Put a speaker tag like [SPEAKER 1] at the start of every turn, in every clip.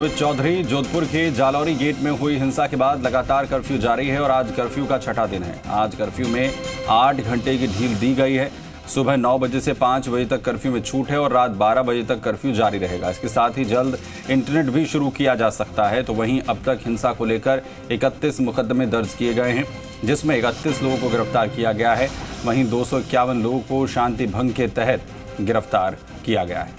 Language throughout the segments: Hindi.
[SPEAKER 1] चौधरी जोधपुर के जालौरी गेट में हुई हिंसा के बाद लगातार कर्फ्यू जारी है और आज कर्फ्यू का छठा दिन है। आज कर्फ्यू में 8 घंटे की ढील दी गई है। सुबह 9 बजे से 5 बजे तक कर्फ्यू में छूट है और रात 12 बजे तक कर्फ्यू जारी रहेगा। इसके साथ ही जल्द इंटरनेट भी शुरू किया जा सकता है। तो वहीं अब तक हिंसा को लेकर 31 मुकदमे दर्ज किए गए हैं, जिसमें 31 लोगों को गिरफ्तार किया गया है। वहीं 251 लोगों को शांति भंग के तहत गिरफ्तार किया गया है।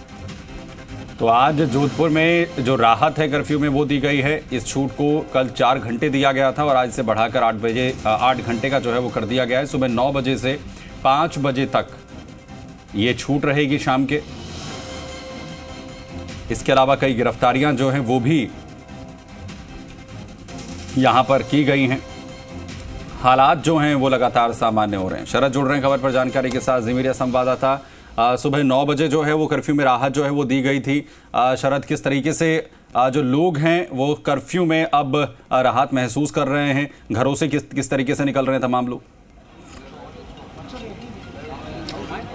[SPEAKER 1] तो आज जोधपुर में जो राहत है कर्फ्यू में वो दी गई है। इस छूट को कल 4 घंटे दिया गया था और आज से बढ़ाकर 8 घंटे का जो है वो कर दिया गया है। सुबह 9 बजे से 5 बजे तक ये छूट रहेगी शाम के। इसके अलावा कई गिरफ्तारियां जो हैं वो भी यहां पर की गई हैं। हालात जो हैं वो लगातार सामान्य हो रहे हैं। शरद जुड़ रहे हैं खबर पर जानकारी के साथ। जी मीडिया संवाददाता, सुबह 9 बजे जो है वो कर्फ्यू में राहत जो है वो दी गई थी। शरद, किस तरीके से जो लोग हैं वो कर्फ्यू में अब राहत महसूस कर रहे हैं, घरों से किस तरीके से निकल रहे हैं तमाम लोग?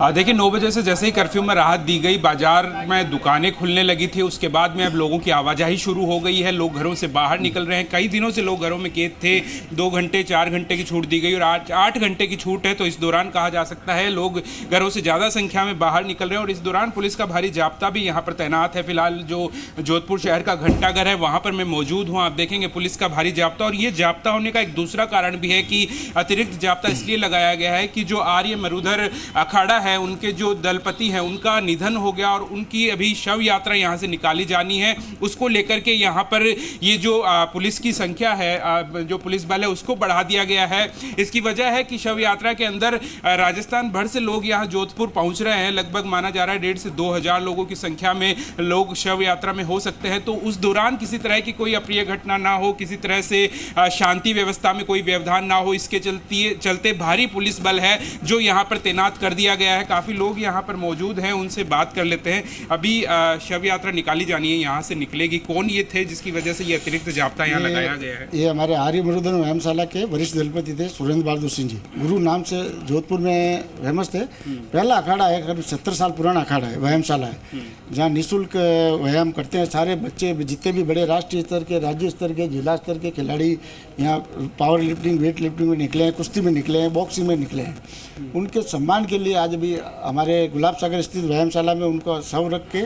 [SPEAKER 2] देखिए, 9 बजे से जैसे ही कर्फ्यू में राहत दी गई, बाजार में दुकानें खुलने लगी थी। उसके बाद में अब लोगों की आवाजाही शुरू हो गई है। लोग घरों से बाहर निकल रहे हैं। कई दिनों से लोग घरों में कैद थे। 2 घंटे 4 घंटे की छूट दी गई और आज 8 घंटे की छूट है। तो इस दौरान कहा जा सकता है लोग घरों से ज़्यादा संख्या में बाहर निकल रहे हैं और इस दौरान पुलिस का भारी जाब्ता भी यहाँ पर तैनात है। फिलहाल जो जोधपुर शहर का घंटाघर है वहाँ पर मैं मौजूद हूँ। आप देखेंगे पुलिस का भारी जाब्ता, और ये जाब्ता होने का एक दूसरा कारण भी है कि अतिरिक्त जाब्ता इसलिए लगाया गया है कि जो आर्य मरुधर अखाड़ा है, उनके जो दलपति हैं, उनका निधन हो गया और उनकी अभी शव यात्रा यहाँ से निकाली जानी है। उसको लेकर के यहाँ पर ये जो पुलिस की संख्या है, जो पुलिस बल है, उसको बढ़ा दिया गया है। इसकी वजह है कि शव यात्रा के अंदर राजस्थान भर से लोग यहाँ जोधपुर पहुँच रहे हैं। लगभग माना जा रहा है 1,500 से 2,000 लोगों की संख्या में लोग शव यात्रा में हो सकते हैं। तो उस दौरान किसी तरह की कोई अप्रिय घटना ना हो, किसी तरह से शांति व्यवस्था में कोई व्यवधान ना हो, इसके चलते भारी पुलिस बल है जो यहाँ पर तैनात कर दिया गया है। काफ़ी लोग यहाँ पर मौजूद हैं, उनसे बात कर लेते हैं। अभी शव यात्रा निकाली जानी है, यहाँ से निकलेगी। कौन ये थे जिसकी वजह से ये अतिरिक्त जाब्ता यहाँ लगाया गया है?
[SPEAKER 3] ये हमारे आर्य मरुधर व्यायामशाला के वरिष्ठ दलपति थे, सुरेंद्र बहादुर सिंह जी। गुरु नाम से जोधपुर में फेमस थे। पहला अखाड़ा है, करीब 70 साल पुराना अखाड़ा है, व्यायामशाला है, जहाँ निःशुल्क व्यायाम करते हैं सारे बच्चे। जितने भी बड़े राष्ट्रीय स्तर के, राज्य स्तर के, जिला स्तर के खिलाड़ी यहाँ पावर लिफ्टिंग, वेट लिफ्टिंग में निकले हैं, कुश्ती में निकले हैं, बॉक्सिंग में निकले हैं। उनके सम्मान के लिए आज भी हमारे गुलाब सागर स्थित व्यायामशाला में उनको शव रख के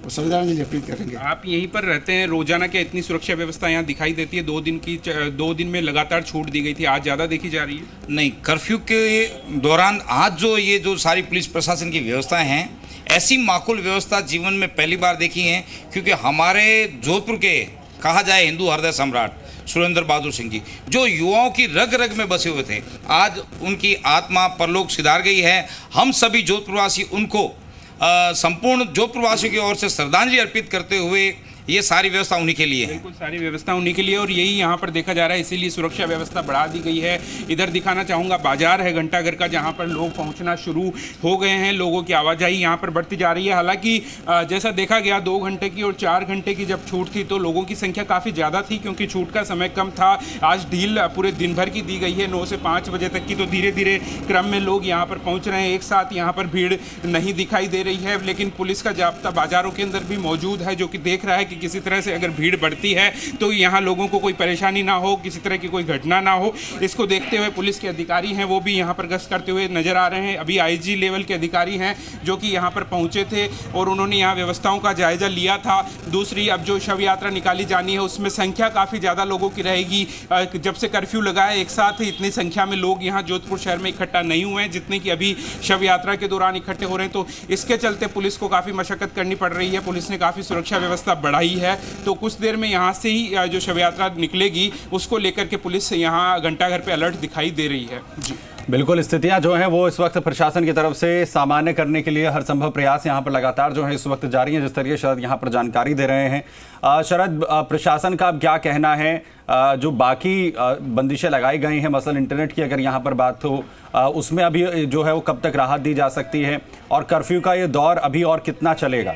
[SPEAKER 3] श्रद्धांजलि अर्पित करेंगे।
[SPEAKER 2] आप यहीं पर रहते हैं, रोजाना क्या इतनी सुरक्षा व्यवस्था यहाँ दिखाई देती है? 2 दिन में लगातार छूट दी गई थी, आज ज़्यादा देखी जा रही है?
[SPEAKER 4] नहीं, कर्फ्यू के दौरान आज जो सारी पुलिस प्रशासन की व्यवस्थाएं हैं, ऐसी माकूल व्यवस्था जीवन में पहली बार देखी है। क्योंकि हमारे जोधपुर के कहा जाए हिंदू हृदय सम्राट सुरेंद्र बहादुर सिंह जी, जो युवाओं की रग रग में बसे हुए थे, आज उनकी आत्मा परलोक सिधार गई है। हम सभी जोधपुरवासी उनको संपूर्ण जोधपुरवासियों की ओर से श्रद्धांजलि अर्पित करते हुए, ये सारी व्यवस्था उन्हीं के लिए है।
[SPEAKER 2] बिल्कुल, सारी व्यवस्था उन्हीं के लिए और यही यहाँ पर देखा जा रहा है, इसीलिए सुरक्षा व्यवस्था बढ़ा दी गई है। इधर दिखाना चाहूँगा, बाजार है घंटाघर का, जहाँ पर लोग पहुँचना शुरू हो गए हैं। लोगों की आवाजाही यहाँ पर बढ़ती जा रही है। हालांकि जैसा देखा गया 2 घंटे की और 4 घंटे की जब छूट थी तो लोगों की संख्या काफ़ी ज़्यादा थी, क्योंकि छूट का समय कम था। आज ढील पूरे दिन भर की दी गई है, 9 से 5 बजे तक की। तो धीरे धीरे क्रम में लोग यहाँ पर पहुँच रहे हैं। एक साथ यहाँ पर भीड़ नहीं दिखाई दे रही है, लेकिन पुलिस का जाब्ता बाजारों के अंदर भी मौजूद है, जो कि देख रहा है कि किसी तरह से अगर भीड़ बढ़ती है तो यहाँ लोगों को कोई परेशानी ना हो, किसी तरह की कोई घटना ना हो। इसको देखते हुए पुलिस के अधिकारी हैं वो भी यहाँ पर गश्त करते हुए नजर आ रहे हैं। अभी आईजी लेवल के अधिकारी हैं जो कि यहाँ पर पहुँचे थे और उन्होंने यहाँ व्यवस्थाओं का जायजा लिया था। दूसरी, अब जो शव यात्रा निकाली जानी है उसमें संख्या काफ़ी ज़्यादा लोगों की रहेगी। जब से कर्फ्यू लगा है, एक साथ इतनी संख्या में लोग यहाँ जोधपुर शहर में इकट्ठा नहीं हुए हैं जितने कि अभी शव यात्रा के दौरान इकट्ठे हो रहे हैं। तो इसके चलते पुलिस को काफ़ी मशक्कत करनी पड़ रही है। पुलिस ने काफ़ी सुरक्षा व्यवस्था बढ़ाई है। तो कुछ देर में यहाँ से ही जो शव यात्रा निकलेगी उसको लेकर के पुलिस यहाँ घंटाघर पे अलर्ट दिखाई दे रही है। जी
[SPEAKER 1] बिल्कुल, स्थितियां जो हैं वो इस वक्त प्रशासन की तरफ से सामान्य करने के लिए हर संभव प्रयास यहाँ पर लगातार जो है इस वक्त जारी है, जिस तरीके शरद यहाँ पर जानकारी दे रहे हैं। शरद, प्रशासन का अब क्या कहना है? जो बाकी बंदिशें लगाई गई हैं, मसलन इंटरनेट की अगर यहाँ पर बात हो, उसमें अभी जो है वो कब तक राहत दी जा सकती है और कर्फ्यू का ये दौर अभी और कितना चलेगा?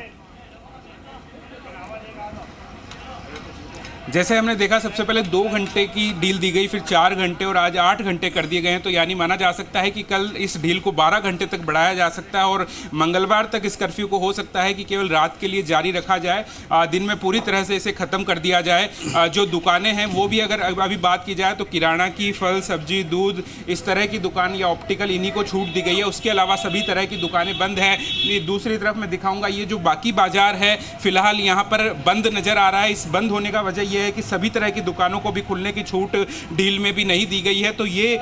[SPEAKER 2] जैसे हमने देखा, सबसे पहले 2 घंटे की डील दी गई, फिर 4 घंटे और आज 8 घंटे कर दिए गए हैं। तो यानी माना जा सकता है कि कल इस डील को 12 घंटे तक बढ़ाया जा सकता है और मंगलवार तक इस कर्फ्यू को हो सकता है कि केवल रात के लिए जारी रखा जाए, दिन में पूरी तरह से इसे ख़त्म कर दिया जाए। जो दुकानें हैं वो भी, अगर अभी बात की जाए तो किराना की, फल सब्जी, दूध, इस तरह की दुकान या ऑप्टिकल, इन्हीं को छूट दी गई है। उसके अलावा सभी तरह की दुकानें बंद हैं। दूसरी तरफ मैं दिखाऊंगा, ये जो बाकी बाजार है फिलहाल यहाँ पर बंद नज़र आ रहा है। इस बंद होने का वजह यह है कि सभी तरह की दुकानों को भी खुलने की छूट डील में भी नहीं दी गई है। तो ये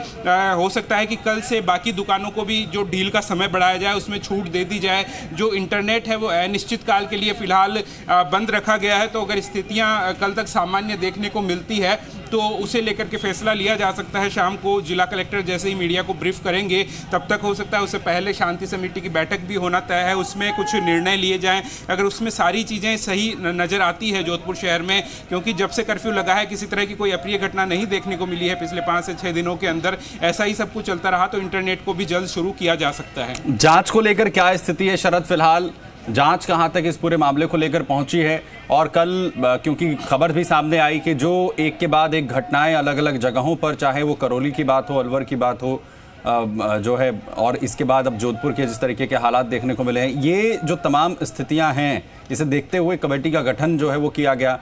[SPEAKER 2] हो सकता है कि कल से बाकी दुकानों को भी जो डील का समय बढ़ाया जाए उसमें छूट दे दी जाए। जो इंटरनेट है वो अनिश्चित काल के लिए फिलहाल बंद रखा गया है। तो अगर स्थितियां कल तक सामान्य देखने को मिलती है तो उसे लेकर के फैसला लिया जा सकता है। शाम को जिला कलेक्टर जैसे ही मीडिया को ब्रीफ करेंगे, तब तक हो सकता है उससे पहले शांति समिति की बैठक भी होना तय है, उसमें कुछ निर्णय लिए जाएं। अगर उसमें सारी चीज़ें सही नज़र आती है जोधपुर शहर में, क्योंकि जब से कर्फ्यू लगा है किसी तरह की कोई अप्रिय घटना नहीं देखने को मिली है पिछले 5 से 6 दिनों के अंदर, ऐसा ही सब कुछ चलता रहा तो इंटरनेट को भी जल्द शुरू किया जा सकता है।
[SPEAKER 1] जांच को लेकर क्या स्थिति है शरद? फिलहाल जांच कहां तक इस पूरे मामले को लेकर पहुंची है? और कल क्योंकि खबर भी सामने आई कि जो एक के बाद एक घटनाएं अलग अलग जगहों पर, चाहे वो करौली की बात हो, अलवर की बात हो, जो है, और इसके बाद अब जोधपुर के जिस तरीके के हालात देखने को मिले हैं, ये जो तमाम स्थितियां हैं, इसे देखते हुए कमेटी का गठन जो है वो किया गया,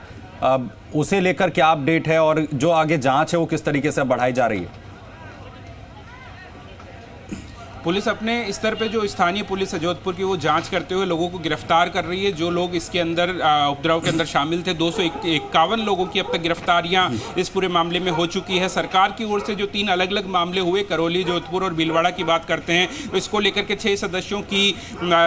[SPEAKER 1] उसे लेकर क्या अपडेट है और जो आगे जांच है वो किस तरीके से बढ़ाई जा रही है?
[SPEAKER 2] पुलिस अपने स्तर पे, जो स्थानीय पुलिस है जोधपुर की, वो जांच करते हुए लोगों को गिरफ्तार कर रही है। जो लोग इसके अंदर उपद्रव के अंदर शामिल थे, 251 लोगों की अब तक गिरफ्तारियां इस पूरे मामले में हो चुकी है। सरकार की ओर से जो 3 अलग अलग मामले हुए, करौली, जोधपुर और भीलवाड़ा की बात करते हैं, तो इसको लेकर के 6 सदस्यों की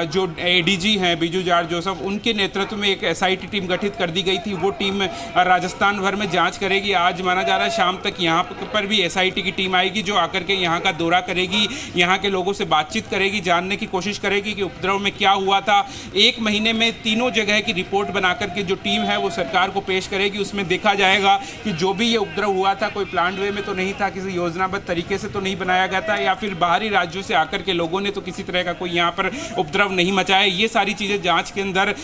[SPEAKER 2] जो एडीजी हैं बीजू जाट जोसफ, उनके नेतृत्व में एक SIT टीम गठित कर दी गई थी। वो टीम राजस्थान भर में जाँच करेगी। आज माना जा रहा है शाम तक यहाँ पर भी SIT की टीम आएगी जो आकर के यहाँ का दौरा करेगी, यहाँ के लोगों से बातचीत करेगी, जानने की कोशिश करेगी कि उपद्रव में क्या हुआ था। 1 महीने में तीनों जगह की रिपोर्ट बनाकर के जो टीम है वो सरकार को पेश करेगी। उसमें देखा जाएगा कि जो भी ये उपद्रव हुआ था कोई प्लान्ड वे में तो नहीं था, किसी योजनाबद्ध तरीके से तो नहीं बनाया गया था, या फिर बाहरी राज्यों से आकर के लोगों ने तो किसी तरह का कोई यहाँ पर उपद्रव नहीं मचाया। ये सारी चीज़ें जाँच के अंदर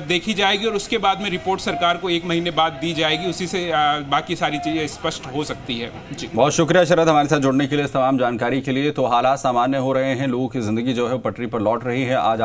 [SPEAKER 2] देखी जाएगी और उसके बाद में रिपोर्ट सरकार को 1 महीने बाद दी जाएगी। उसी से बाकी सारी चीज़ें स्पष्ट हो सकती है। जी,
[SPEAKER 1] बहुत शुक्रिया शरद हमारे साथ जुड़ने के लिए, इस तमाम जानकारी के लिए। तो हालात सामान्य हो रहे हैं, लोगों की जिंदगी जो है पटरी पर लौट रही है। आज